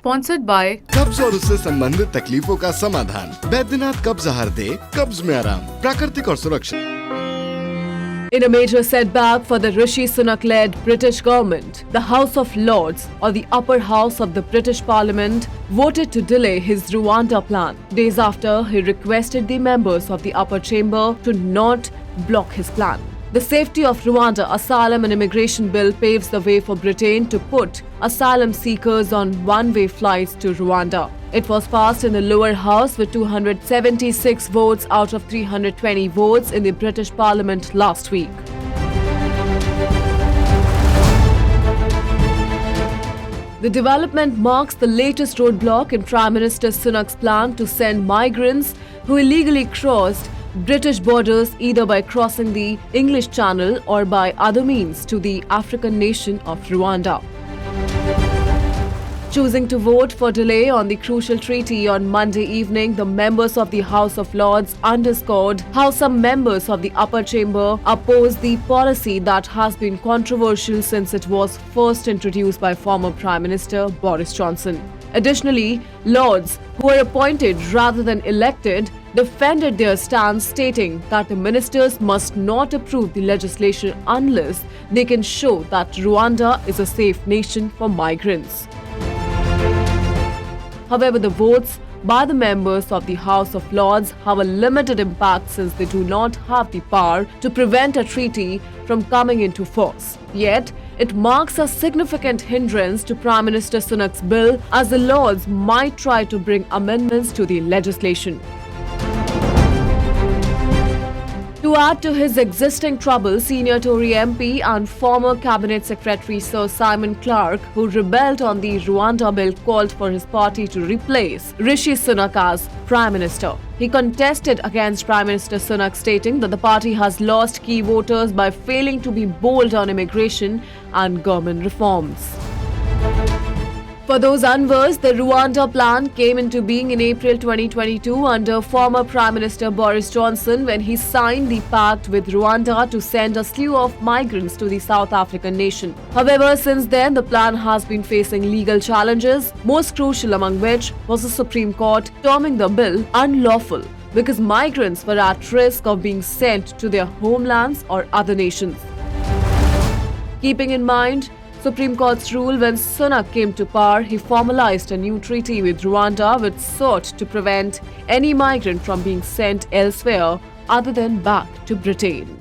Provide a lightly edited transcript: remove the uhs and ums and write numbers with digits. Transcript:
Sponsored by कब्ज और उससे संबंधित तकलीफों का समाधान। बैद्यनाथ कब्ज आहार दे, कब्ज में आराम, प्राकृतिक और सुरक्षित। In a major setback for the Rishi Sunak-led British government, the House of Lords, or the upper house of the British Parliament, voted to delay his Rwanda plan, days after he requested the members of the upper chamber to not block his plan. The Safety of Rwanda Asylum and Immigration Bill paves the way for Britain to put asylum seekers on one-way flights to Rwanda. It was passed in the lower house with 276 votes out of 320 votes in the British Parliament last week. The development marks the latest roadblock in Prime Minister Sunak's plan to send migrants who illegally crossed British borders either by crossing the English Channel or by other means to the African nation of Rwanda. Choosing to vote for delay on the crucial treaty on Monday evening, the members of the House of Lords underscored how some members of the upper chamber oppose the policy that has been controversial since it was first introduced by former Prime Minister Boris Johnson. Additionally, Lords, who are appointed rather than elected, defended their stance, stating that the ministers must not approve the legislation unless they can show that Rwanda is a safe nation for migrants. However, the votes by the members of the House of Lords have a limited impact since they do not have the power to prevent a treaty from coming into force. Yet, it marks a significant hindrance to Prime Minister Sunak's bill, as the Lords might try to bring amendments to the legislation. To add to his existing trouble, senior Tory MP and former Cabinet Secretary Sir Simon Clarke, who rebelled on the Rwanda bill, called for his party to replace Rishi Sunak as Prime Minister. He contested against Prime Minister Sunak, stating that the party has lost key voters by failing to be bold on immigration and government reforms. For those unversed, the Rwanda Plan came into being in April 2022 under former Prime Minister Boris Johnson when he signed the pact with Rwanda to send a slew of migrants to the South African nation. However, since then, the plan has been facing legal challenges, most crucial among which was the Supreme Court terming the bill unlawful because migrants were at risk of being sent to their homelands or other nations. Keeping in mind Supreme Court's rule, when Sunak came to power, he formalized a new treaty with Rwanda which sought to prevent any migrant from being sent elsewhere other than back to Britain.